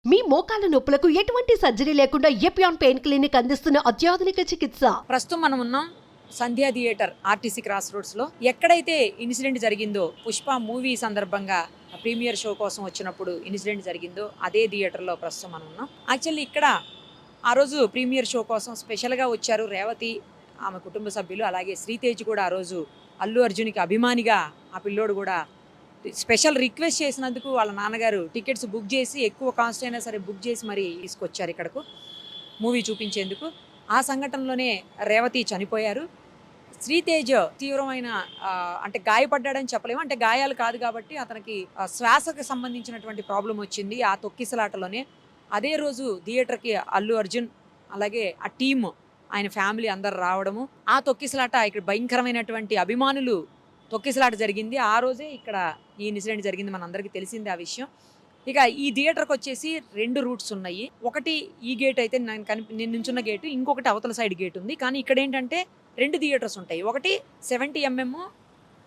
మీ మోకాల నొప్పులకు ఎటువంటి సర్జరీ లేకుండా ఎపియాన్ పెయిన్ క్లినిక్ అందిస్తున్న అత్యాధునిక చికిత్స. ప్రస్తుతం మనం ఉన్నాం సంధ్యా థియేటర్ ఆర్టీసీ క్రాస్ రోడ్స్ లో. ఎక్కడైతే ఇన్సిడెంట్ జరిగిందో, పుష్ప మూవీ సందర్భంగా ప్రీమియర్ షో కోసం వచ్చినప్పుడు ఇన్సిడెంట్ జరిగిందో అదే థియేటర్ లో ప్రస్తుతం మనం ఉన్నాం. యాక్చువల్లీ ఇక్కడ ఆ రోజు ప్రీమియర్ షో కోసం స్పెషల్ గా వచ్చారు రేవతి, ఆమె కుటుంబ సభ్యులు, అలాగే శ్రీతేజ్ కూడా. ఆ రోజు అల్లు అర్జున్కి అభిమానిగా ఆ పిల్లోడు కూడా స్పెషల్ రిక్వెస్ట్ చేసినందుకు వాళ్ళ నాన్నగారు టికెట్స్ బుక్ చేసి, ఎక్కువ కాస్ట్ అయినా సరే బుక్ చేసి మరీ తీసుకొచ్చారు ఇక్కడకు మూవీ చూపించేందుకు. ఆ సంఘటనలోనే రేవతి చనిపోయారు. శ్రీతేజ్ తీవ్రమైన అంటే గాయపడ్డాడని చెప్పలేము, అంటే గాయాలు కాదు కాబట్టి అతనికి శ్వాసకు సంబంధించినటువంటి ప్రాబ్లం వచ్చింది ఆ తొక్కిసలాటలోనే. అదే రోజు థియేటర్కి అల్లు అర్జున్ అలాగే ఆ టీమ్, ఆయన ఫ్యామిలీ అందరు రావడము, ఆ తొక్కిసలాట ఇక్కడ భయంకరమైనటువంటి అభిమానులు తొక్కిసలాట జరిగింది. ఆ రోజే ఇక్కడ ఈ ఇన్సిడెంట్ జరిగింది, మనందరికీ తెలిసిందే ఆ విషయం. ఇక ఈ థియేటర్కి వచ్చేసి 2 రూట్స్ ఉన్నాయి. ఒకటి ఈ గేట్ అయితే నేను నించున్న గేటు, ఇంకొకటి అవతల సైడ్ గేట్ ఉంది. కానీ ఇక్కడ ఏంటంటే 2 థియేటర్స్ ఉంటాయి. ఒకటి 70mm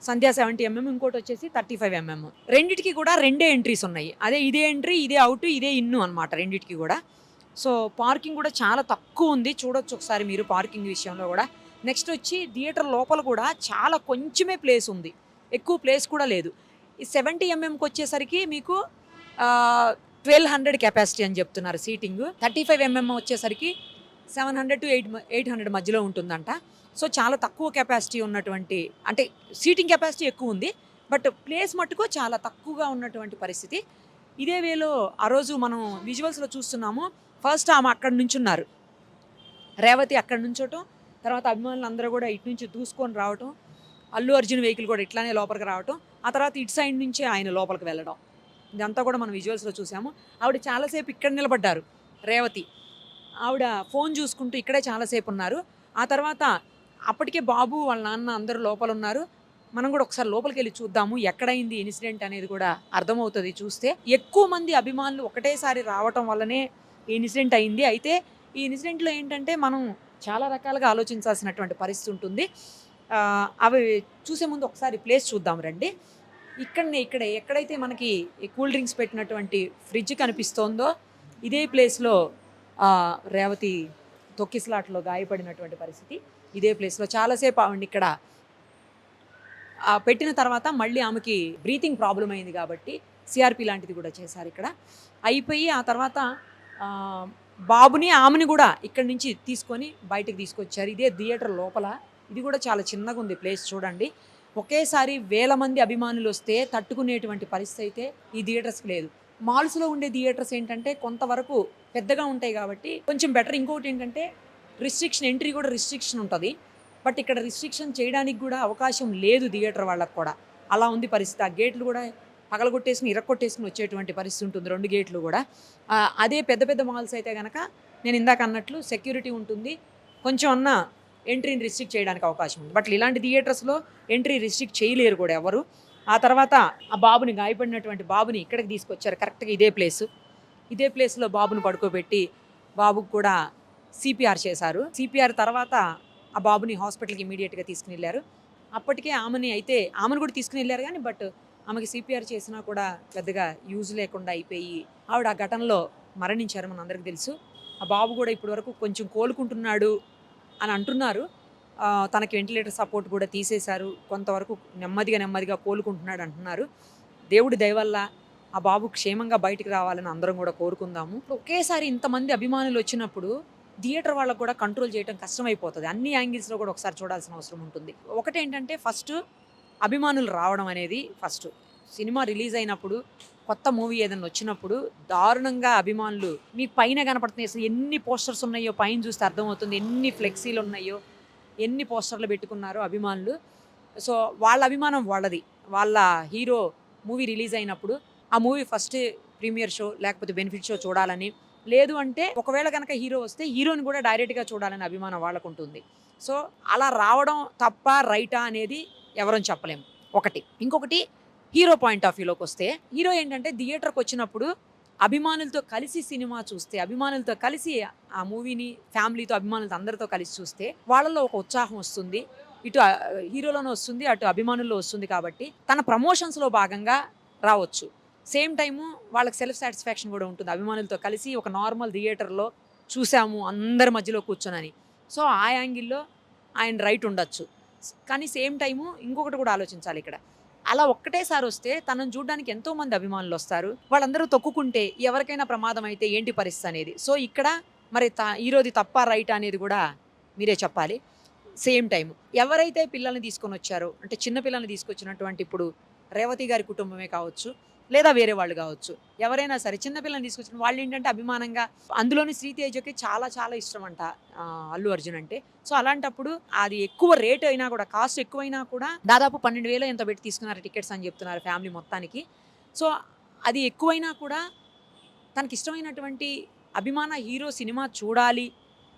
సంధ్యా 70mm, ఇంకోటి వచ్చేసి 35mm. రెండిటికి కూడా 2 ఎంట్రీస్ ఉన్నాయి. అదే ఇదే ఎంట్రీ, ఇదే అవుట్, ఇదే ఇన్ను అనమాట రెండిటికి కూడా. సో పార్కింగ్ కూడా చాలా తక్కువ ఉంది, చూడొచ్చు ఒకసారి మీరు పార్కింగ్ విషయంలో కూడా. నెక్స్ట్ వచ్చి థియేటర్ లోపల కూడా చాలా కొంచెమే ప్లేస్ ఉంది, ఎక్కువ ప్లేస్ కూడా లేదు. ఈ 70mmకి వచ్చేసరికి మీకు 1200 కెపాసిటీ అని చెప్తున్నారు సీటింగ్. 35mm వచ్చేసరికి 700 to 800 మధ్యలో ఉంటుందంట. సో చాలా తక్కువ కెపాసిటీ ఉన్నటువంటి, అంటే సీటింగ్ కెపాసిటీ ఎక్కువ ఉంది, బట్ ప్లేస్ మట్టుకు చాలా తక్కువగా ఉన్నటువంటి పరిస్థితి. ఇదే వేలో ఆ రోజు మనం విజువల్స్లో చూస్తున్నాము. ఫస్ట్ ఆమె అక్కడ నుంచున్నారు, రేవతి అక్కడ నుంచోటం, తర్వాత అభిమానులు అందరూ కూడా ఇటు నుంచి దూసుకొని రావటం, అల్లు అర్జున్ వెహికల్ కూడా ఇట్లానే లోపలికి రావటం, ఆ తర్వాత ఇటు సైడ్ నుంచే ఆయన లోపలికి వెళ్ళడం, ఇదంతా కూడా మనం విజువల్స్లో చూసాము. ఆవిడ చాలాసేపు ఇక్కడ నిలబడ్డారు రేవతి, ఆవిడ ఫోన్ చూసుకుంటూ ఇక్కడే చాలాసేపు ఉన్నారు. ఆ తర్వాత అప్పటికే బాబు వాళ్ళ నాన్న అందరూ లోపల ఉన్నారు. మనం కూడా ఒకసారి లోపలికి వెళ్ళి చూద్దాము ఎక్కడైంది ఇన్సిడెంట్ అనేది కూడా అర్థమవుతుంది చూస్తే. ఎక్కువ మంది అభిమానులు ఒకటేసారి రావటం వల్లనే ఈ ఇన్సిడెంట్ అయింది. అయితే ఈ ఇన్సిడెంట్లో ఏంటంటే మనం చాలా రకాలుగా ఆలోచించాల్సినటువంటి పరిస్థితి ఉంటుంది. అవి చూసే ముందు ఒకసారి ప్లేస్ చూద్దాం రండి. ఇక్కడ ఎక్కడైతే మనకి కూల్ డ్రింక్స్ పెట్టినటువంటి ఫ్రిడ్జ్ కనిపిస్తోందో ఇదే ప్లేస్లో రేవతి తొక్కిసలాట్లో గాయపడినటువంటి పరిస్థితి. ఇదే ప్లేస్లో చాలాసేపు ఆవిడ ఇక్కడ పెట్టిన తర్వాత మళ్ళీ ఆమెకి బ్రీతింగ్ ప్రాబ్లం అయింది కాబట్టి సిఆర్పి లాంటిది కూడా చేశారు ఇక్కడ. అయిపోయి ఆ తర్వాత బాబుని ఆమెని కూడా ఇక్కడి నుంచి తీసుకొని బయటకు తీసుకొచ్చారు. ఇదే థియేటర్ లోపల, ఇది కూడా చాలా చిన్నగా ఉంది ప్లేస్ చూడండి. ఒకేసారి 1000 మంది అభిమానులు వస్తే తట్టుకునేటువంటి పరిస్థితి అయితే ఈ థియేటర్స్కి లేదు. మాల్స్లో ఉండే థియేటర్స్ ఏంటంటే కొంతవరకు పెద్దగా ఉంటాయి కాబట్టి కొంచెం బెటర్. ఇంకొకటి ఏంటంటే రిస్ట్రిక్షన్, ఎంట్రీ కూడా రిస్ట్రిక్షన్ ఉంటుంది, బట్ ఇక్కడ రిస్ట్రిక్షన్ చేయడానికి కూడా అవకాశం లేదు థియేటర్ వాళ్ళకు కూడా. అలా ఉంది పరిస్థితి. ఆ గేట్లు కూడా పగలగొట్టేసుకుని ఇరక్కొట్టేసుకుని వచ్చేటువంటి పరిస్థితి ఉంటుంది 2 గేట్లు కూడా. అదే పెద్ద పెద్ద మాల్స్ అయితే కనుక నేను ఇందాక అన్నట్లు సెక్యూరిటీ ఉంటుంది, కొంచెం అన్న ఎంట్రీని రిస్ట్రిక్ట్ చేయడానికి అవకాశం ఉంది. బట్ ఇలాంటి థియేటర్స్లో ఎంట్రీ రిస్ట్రిక్ట్ చేయలేరు కూడా ఎవరు. ఆ తర్వాత ఆ బాబుని, గాయపడినటువంటి బాబుని ఇక్కడికి తీసుకొచ్చారు, కరెక్ట్గా ఇదే ప్లేస్లో బాబుని పడుకోబెట్టి బాబుకు కూడా సిపిఆర్ చేశారు. సిపిఆర్ తర్వాత ఆ బాబుని హాస్పిటల్కి ఇమీడియట్గా తీసుకుని వెళ్ళారు. అప్పటికే ఆమెను కూడా తీసుకుని వెళ్ళారు కానీ బట్ ఆమెకి సిపిఆర్ చేసినా కూడా పెద్దగా యూజ్ లేకుండా అయిపోయి ఆవిడ ఆ ఘటనలో మరణించారు, మన అందరికీ తెలుసు. ఆ బాబు కూడా ఇప్పటి వరకు కొంచెం కోలుకుంటున్నాడు అని అంటున్నారు. తనకి వెంటిలేటర్ సపోర్ట్ కూడా తీసేశారు, కొంతవరకు నెమ్మదిగా కోలుకుంటున్నాడు అంటున్నారు. దేవుడి దయ వల్ల ఆ బాబు క్షేమంగా బయటికి రావాలని అందరం కూడా కోరుకుందాము. ఒకేసారి ఇంతమంది అభిమానులు వచ్చినప్పుడు థియేటర్ వాళ్ళకు కూడా కంట్రోల్ చేయడం కష్టమైపోతుంది. అన్ని యాంగిల్స్లో కూడా ఒకసారి చూడాల్సిన అవసరం ఉంటుంది. ఒకటేంటంటే ఫస్ట్ అభిమానులు రావడం అనేది ఫస్ట్. సినిమా రిలీజ్ అయినప్పుడు, కొత్త మూవీ ఏదైనా వచ్చినప్పుడు దారుణంగా అభిమానులు మీకు పైన కనపడుతున్నాయి. అసలు ఎన్ని పోస్టర్స్ ఉన్నాయో పైన చూస్తే అర్థమవుతుంది, ఎన్ని ఫ్లెక్సీలు ఉన్నాయో, ఎన్ని పోస్టర్లు పెట్టుకున్నారో అభిమానులు. సో వాళ్ళ అభిమానం వాళ్ళది. వాళ్ళ హీరో మూవీ రిలీజ్ అయినప్పుడు ఆ మూవీ ఫస్ట్ ప్రీమియర్ షో లేకపోతే బెనిఫిట్ షో చూడాలని, లేదు అంటే ఒకవేళ కనుక హీరో వస్తే హీరోని కూడా డైరెక్ట్గా చూడాలని అభిమానం వాళ్ళకు ఉంటుంది. సో అలా రావడం తప్ప రైటా అనేది ఎవరని చెప్పలేము, ఒకటి. ఇంకొకటి హీరో పాయింట్ ఆఫ్ వ్యూలోకి వస్తే, హీరో ఏంటంటే థియేటర్కి వచ్చినప్పుడు అభిమానులతో కలిసి సినిమా చూస్తే, అభిమానులతో కలిసి ఆ మూవీని ఫ్యామిలీతో అభిమానులతో అందరితో కలిసి చూస్తే వాళ్ళలో ఒక ఉత్సాహం వస్తుంది. ఇటు హీరోలోనే వస్తుంది, అటు అభిమానుల్లో వస్తుంది. కాబట్టి తన ప్రమోషన్స్లో భాగంగా రావచ్చు. సేమ్ టైము వాళ్ళకి సెల్ఫ్ సాటిస్ఫాక్షన్ కూడా ఉంటుంది, అభిమానులతో కలిసి ఒక నార్మల్ థియేటర్లో చూసాము అందరి మధ్యలో కూర్చొనని. సో ఆ యాంగిల్లో ఆయన రైట్ ఉండొచ్చు. కానీ సేమ్ టైము ఇంకొకటి కూడా ఆలోచించాలి ఇక్కడ. అలా ఒక్కటేసారి వస్తే తనను చూడడానికి ఎంతోమంది అభిమానులు వస్తారు, వాళ్ళందరూ తొక్కుకుంటే ఎవరికైనా ప్రమాదం అయితే ఏంటి పరిస్థితి అనేది. సో ఇక్కడ మరి ఈరోజు తప్ప రైట్ అనేది కూడా మీరే చెప్పాలి. సేమ్ టైం ఎవరైతే పిల్లల్ని తీసుకొని వచ్చారో, అంటే చిన్న పిల్లల్ని తీసుకొచ్చినటువంటి ఇప్పుడు రేవతి గారి కుటుంబమే కావచ్చు, లేదా వేరే వాళ్ళు కావచ్చు, ఎవరైనా సరే చిన్నపిల్లని తీసుకొచ్చిన వాళ్ళు ఏంటంటే అభిమానంగా, అందులోని శ్రీతేజకి చాలా చాలా ఇష్టం అంట అల్లు అర్జున్ అంటే. సో అలాంటప్పుడు అది ఎక్కువ రేట్ అయినా కూడా, కాస్ట్ ఎక్కువైనా కూడా, దాదాపు 12,000 ఎంత పెట్టి తీసుకున్నారు టికెట్స్ అని చెప్తున్నారు ఫ్యామిలీ మొత్తానికి. సో అది ఎక్కువైనా కూడా తనకి ఇష్టమైనటువంటి అభిమాన హీరో సినిమా చూడాలి,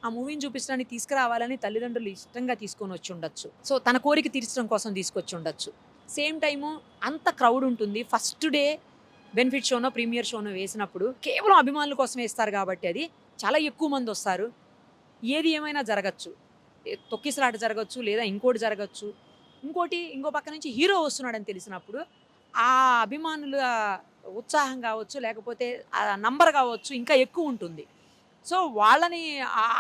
ఆ మూవీని చూపించడానికి తీసుకురావాలని తల్లిదండ్రులు ఇష్టంగా తీసుకొని వచ్చి ఉండొచ్చు. సో తన కోరిక తీర్చడం కోసం తీసుకొచ్చి ఉండొచ్చు. సేమ్ టైము అంత క్రౌడ్ ఉంటుంది. ఫస్ట్ డే బెనిఫిట్ షోనో ప్రీమియర్ షోనో వేసినప్పుడు కేవలం అభిమానుల కోసం వేస్తారు కాబట్టి అది చాలా ఎక్కువ మంది వస్తారు. ఏది ఏమైనా జరగచ్చు, తొక్కిసలాట జరగచ్చు, లేదా ఇంకోటి జరగచ్చు. ఇంకో పక్క నుంచి హీరో వస్తున్నాడని తెలిసినప్పుడు ఆ అభిమానుల ఉత్సాహం కావచ్చు, లేకపోతే ఆ నంబర్ కావచ్చు ఇంకా ఎక్కువ ఉంటుంది. సో వాళ్ళని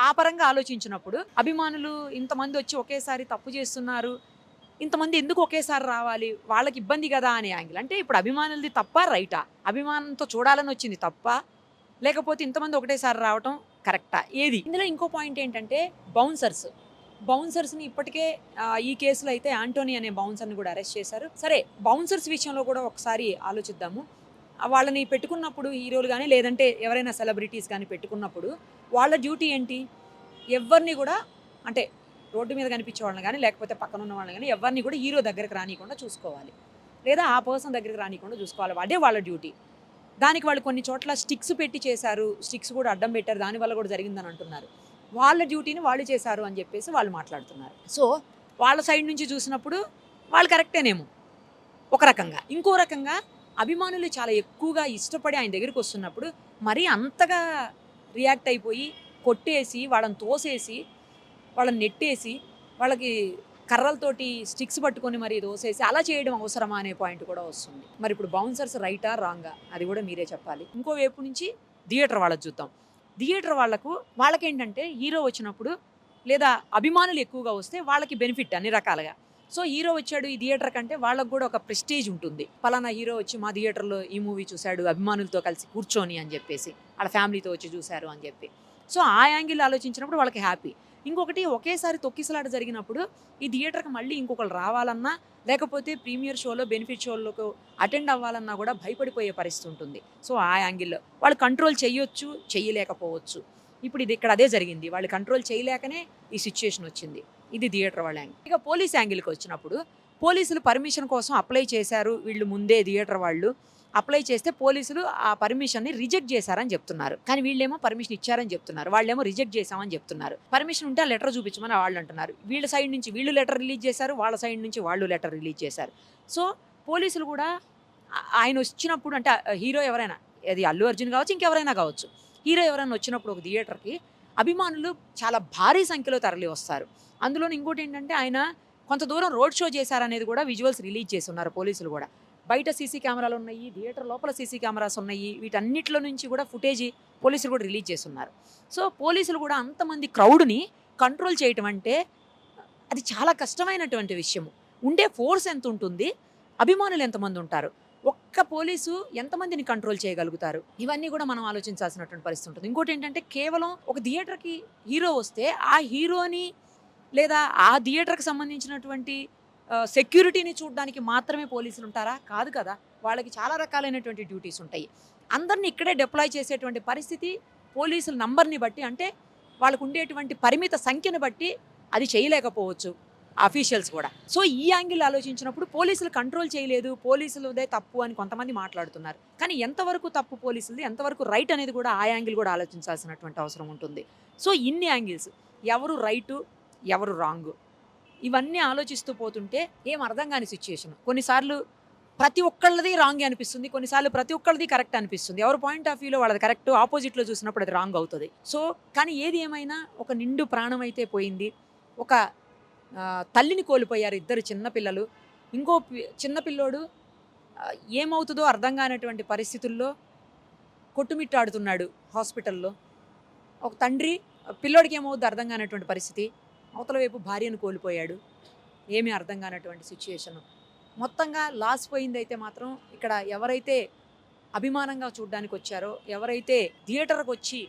ఆ పరంగా ఆలోచించినప్పుడు అభిమానులు ఇంతమంది వచ్చి ఒకేసారి తప్పు చేస్తున్నారు, ఇంతమంది ఎందుకు ఒకేసారి రావాలి, వాళ్ళకి ఇబ్బంది కదా అనే యాంగిల్. అంటే ఇప్పుడు అభిమానులది తప్ప రైటా, అభిమానంతో చూడాలని వచ్చింది తప్ప, లేకపోతే ఇంతమంది ఒకటేసారి రావటం కరెక్టా, ఏది? ఇందులో ఇంకో పాయింట్ ఏంటంటే బౌన్సర్స్ని ఇప్పటికే ఈ కేసులో అయితే యాంటోనీ అనే బౌన్సర్ని కూడా అరెస్ట్ చేశారు. సరే, బౌన్సర్స్ విషయంలో కూడా ఒకసారి ఆలోచిద్దాము. వాళ్ళని పెట్టుకున్నప్పుడు హీరోలు కానీ లేదంటే ఎవరైనా సెలబ్రిటీస్ కానీ పెట్టుకున్నప్పుడు వాళ్ళ డ్యూటీ ఏంటి? ఎవరిని కూడా, అంటే రోడ్డు మీద కనిపించే వాళ్ళని కానీ లేకపోతే పక్కన ఉన్న వాళ్ళని కానీ ఎవరిని కూడా హీరో దగ్గరికి రానియకుండా చూసుకోవాలి, లేదా ఆ పర్సన్ దగ్గరికి రానియకుండా చూసుకోవాలి. అదే వాళ్ళ డ్యూటీ. దానికి వాళ్ళు కొన్ని చోట్ల స్టిక్స్ పెట్టి చేశారు, స్టిక్స్ కూడా అడ్డం పెట్టారు, దానివల్ల కూడా జరిగిందని అంటున్నారు. వాళ్ళ డ్యూటీని వాళ్ళు చేశారు అని చెప్పేసి వాళ్ళు మాట్లాడుతున్నారు. సో వాళ్ళ సైడ్ నుంచి చూసినప్పుడు వాళ్ళు కరెక్టేనేమో ఒక రకంగా. ఇంకో రకంగా అభిమానులు చాలా ఎక్కువగా ఇష్టపడి ఆయన దగ్గరికి వస్తున్నప్పుడు మరీ అంతగా రియాక్ట్ అయిపోయి కొట్టేసి, వాళ్ళని తోసేసి, వాళ్ళని నెట్టేసి, వాళ్ళకి కర్రలతోటి స్టిక్స్ పట్టుకొని మరి దోసేసి అలా చేయడం అవసరమా అనే పాయింట్ కూడా వస్తుంది. మరి ఇప్పుడు బౌన్సర్స్ రైటా రాంగా అది కూడా మీరే చెప్పాలి. ఇంకో వైపు నుంచి థియేటర్ వాళ్ళకి చూద్దాం. థియేటర్ వాళ్ళకేంటంటే హీరో వచ్చినప్పుడు లేదా అభిమానులు ఎక్కువగా వస్తే వాళ్ళకి బెనిఫిట్ అన్ని రకాలుగా. సో హీరో వచ్చాడు ఈ థియేటర్ కంటే వాళ్ళకు కూడా ఒక ప్రెస్టేజ్ ఉంటుంది. పలానా హీరో వచ్చి మా థియేటర్లో ఈ మూవీ చూశాడు అభిమానులతో కలిసి కూర్చొని అని చెప్పేసి, వాళ్ళ ఫ్యామిలీతో వచ్చి చూశారు అని చెప్పి. సో ఆ యాంగిల్ ఆలోచించినప్పుడు వాళ్ళకి హ్యాపీ. ఇంకొకటి, ఒకేసారి తొక్కిసలాట జరిగినప్పుడు ఈ థియేటర్కి మళ్ళీ ఇంకొకరు రావాలన్నా, లేకపోతే ప్రీమియర్ షోలో బెనిఫిట్ షోలకు అటెండ్ అవ్వాలన్నా కూడా భయపడిపోయే పరిస్థితి ఉంటుంది. సో ఆ యాంగిల్లో వాళ్ళు కంట్రోల్ చేయొచ్చు, చేయలేకపోవచ్చు. ఇప్పుడు ఇక్కడ అదే జరిగింది. వాళ్ళు కంట్రోల్ చేయలేకనే ఈ సిచ్యుయేషన్ వచ్చింది. ఇది థియేటర్ వాళ్ళ యాంగిల్. ఇక పోలీస్ యాంగిల్కి వచ్చినప్పుడు పోలీసులు పర్మిషన్ కోసం అప్లై చేశారు. వీళ్ళు ముందే థియేటర్ వాళ్ళు అప్లై చేస్తే పోలీసులు ఆ పర్మిషన్ని రిజెక్ట్ చేశారని చెప్తున్నారు. కానీ వీళ్ళేమో పర్మిషన్ ఇచ్చారని చెప్తున్నారు, వాళ్ళేమో రిజెక్ట్ చేశామని చెప్తున్నారు. పర్మిషన్ ఉంటే ఆ లెటర్ చూపించమని వాళ్ళు అంటున్నారు. వీళ్ళ సైడ్ నుంచి వీళ్ళు లెటర్ రిలీజ్ చేశారు, వాళ్ళ సైడ్ నుంచి వాళ్ళు లెటర్ రిలీజ్ చేశారు. సో పోలీసులు కూడా ఆయన వచ్చినప్పుడు, అంటే హీరో ఎవరైనా, అది అల్లు అర్జున్ కావచ్చు, ఇంకెవరైనా కావచ్చు, హీరో ఎవరైనా వచ్చినప్పుడు ఒక థియేటర్కి అభిమానులు చాలా భారీ సంఖ్యలో తరలి వస్తారు. అందులో ఇంకోటి ఏంటంటే ఆయన కొంత దూరం రోడ్ షో చేశారనేది కూడా విజువల్స్ రిలీజ్ చేసి ఉన్నారు పోలీసులు కూడా. బయట సీసీ కెమెరాలు ఉన్నాయి, థియేటర్ లోపల సీసీ కెమెరాస్ ఉన్నాయి, వీటన్నిటిలో నుంచి కూడా ఫుటేజీ పోలీసులు కూడా రిలీజ్ చేస్తున్నారు. సో పోలీసులు కూడా అంతమంది క్రౌడ్ని కంట్రోల్ చేయటం అంటే అది చాలా కష్టమైనటువంటి విషయము. ఉండే ఫోర్స్ ఎంత ఉంటుంది, అభిమానులు ఎంతమంది ఉంటారు, ఒక్క పోలీసు ఎంతమందిని కంట్రోల్ చేయగలుగుతారు, ఇవన్నీ కూడా మనం ఆలోచించాల్సినటువంటి పరిస్థితి ఉంటుంది. ఇంకోటి ఏంటంటే కేవలం ఒక థియేటర్కి హీరో వస్తే ఆ హీరోని లేదా ఆ థియేటర్కి సంబంధించినటువంటి సెక్యూరిటీని చూడడానికి మాత్రమే పోలీసులు ఉంటారా? కాదు కదా. వాళ్ళకి చాలా రకాలైనటువంటి డ్యూటీస్ ఉంటాయి. అందరినీ ఇక్కడే డిప్లాయ్ చేసేటువంటి పరిస్థితి పోలీసుల నంబర్ని బట్టి, అంటే వాళ్ళకు ఉండేటువంటి పరిమిత సంఖ్యను బట్టి అది చేయలేకపోవచ్చు అఫీషియల్స్ కూడా. సో ఈ యాంగిల్ ఆలోచించినప్పుడు పోలీసులు కంట్రోల్ చేయలేదు, పోలీసులదే తప్పు అని కొంతమంది మాట్లాడుతున్నారు. కానీ ఎంతవరకు తప్పు పోలీసులది, ఎంతవరకు రైట్ అనేది కూడా ఆ యాంగిల్ కూడా ఆలోచించాల్సినటువంటి అవసరం ఉంటుంది. సో ఇన్ని యాంగిల్స్, ఎవరు రైటు ఎవరు రాంగు, ఇవన్నీ ఆలోచిస్తూ పోతుంటే ఏం అర్థం కాని సిచ్యుయేషన్. కొన్నిసార్లు ప్రతి ఒక్కళ్ళది రాంగ్ అనిపిస్తుంది, కొన్నిసార్లు ప్రతి ఒక్కళ్ళది కరెక్ట్ అనిపిస్తుంది. ఎవరి పాయింట్ ఆఫ్ వ్యూలో వాళ్ళది కరెక్ట్, ఆపోజిట్లో చూసినప్పుడు అది రాంగ్ అవుతుంది. సో కానీ ఏది ఏమైనా ఒక నిండు ప్రాణం అయితే పోయింది. ఒక తల్లిని కోల్పోయారు ఇద్దరు చిన్నపిల్లలు. ఇంకో చిన్నపిల్లోడు ఏమవుతుందో అర్థం కానటువంటి పరిస్థితుల్లో కొట్టుమిట్టాడుతున్నాడు హాస్పిటల్లో. ఒక తండ్రి పిల్లోడికి ఏమవుతుందో అర్థం కానటువంటి పరిస్థితి, అవతల వైపు భార్యను కోల్పోయాడు. ఏమీ అర్థం కానటువంటి సిచ్యుయేషను. మొత్తంగా లాస్ పోయిందైతే మాత్రం ఇక్కడ ఎవరైతే అభిమానంగా చూడడానికి వచ్చారో, ఎవరైతే థియేటర్కి వచ్చి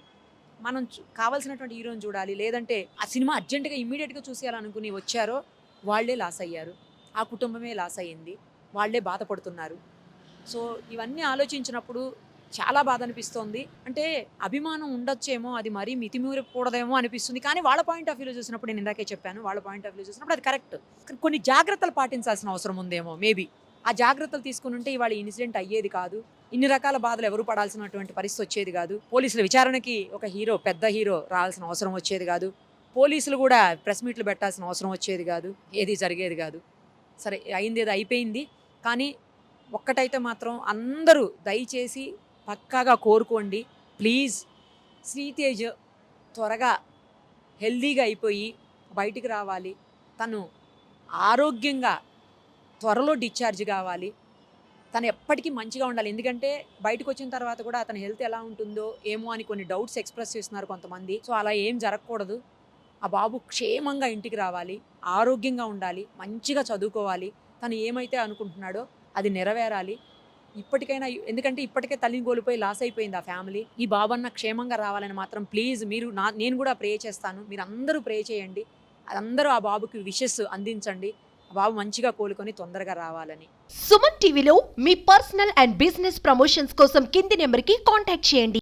మనం కావాల్సినటువంటి హీరోని చూడాలి, లేదంటే ఆ సినిమా అర్జెంటుగా ఇమ్మీడియట్గా చూసేయాలనుకుని వచ్చారో వాళ్ళే లాస్ అయ్యారు. ఆ కుటుంబమే లాస్ అయ్యింది, వాళ్ళే బాధపడుతున్నారు. సో ఇవన్నీ ఆలోచించినప్పుడు చాలా బాధ అనిపిస్తోంది. అంటే అభిమానం ఉండొచ్చేమో, అది మరీ మితిమీరకూడదేమో అనిపిస్తుంది. కానీ వాళ్ళ పాయింట్ ఆఫ్ వ్యూలో చూసినప్పుడు, నేను ఇందాకే చెప్పాను, వాళ్ళ పాయింట్ ఆఫ్ వ్యూలో చూసినప్పుడు అది కరెక్ట్. కొన్ని జాగ్రత్తలు పాటించాల్సిన అవసరం ఉందేమో మేబీ. ఆ జాగ్రత్తలు తీసుకుని ఉంటే ఇవాళ ఇన్సిడెంట్ అయ్యేది కాదు, ఇన్ని రకాల బాధలు ఎవరు పడాల్సినటువంటి పరిస్థితి వచ్చేది కాదు, పోలీసుల విచారణకి ఒక హీరో, పెద్ద హీరో రావాల్సిన అవసరం వచ్చేది కాదు, పోలీసులు కూడా ప్రెస్ మీట్లు పెట్టాల్సిన అవసరం వచ్చేది కాదు, ఏది జరిగేది కాదు. సరే అయింది ఏదో అయిపోయింది. కానీ ఒక్కటైతే మాత్రం అందరూ దయచేసి పక్కాగా కోరుకోండి ప్లీజ్, శ్రీతేజ్ త్వరగా హెల్దీగా అయిపోయి బయటికి రావాలి, తను ఆరోగ్యంగా త్వరలో డిశ్చార్జ్ కావాలి, తను ఎప్పటికీ మంచిగా ఉండాలి. ఎందుకంటే బయటకు వచ్చిన తర్వాత కూడా అతని హెల్త్ ఎలా ఉంటుందో ఏమో అని కొన్ని డౌట్స్ ఎక్స్ప్రెస్ చేస్తున్నారు కొంతమంది. సో అలా ఏం జరగకూడదు. ఆ బాబు క్షేమంగా ఇంటికి రావాలి, ఆరోగ్యంగా ఉండాలి, మంచిగా చదువుకోవాలి, తను ఏమైతే అనుకుంటున్నాడో అది నెరవేరాలి ఇప్పటికైనా. ఎందుకంటే ఇప్పటికే తల్లిని కోల్పోయి లాస్ అయిపోయింది ఆ ఫ్యామిలీ. ఈ బాబన్న క్షేమంగా రావాలని మాత్రం ప్లీజ్ మీరు నేను కూడా ప్రే చేస్తాను, మీరు అందరూ ప్రే చేయండి, అందరూ ఆ బాబుకి విషెస్ అందించండి, ఆ బాబు మంచిగా కోలుకొని తొందరగా రావాలని. సుమన్ టీవీలో మీ పర్సనల్ అండ్ బిజినెస్ ప్రమోషన్స్ కోసం కింది నెంబర్కి కాంటాక్ట్ చేయండి.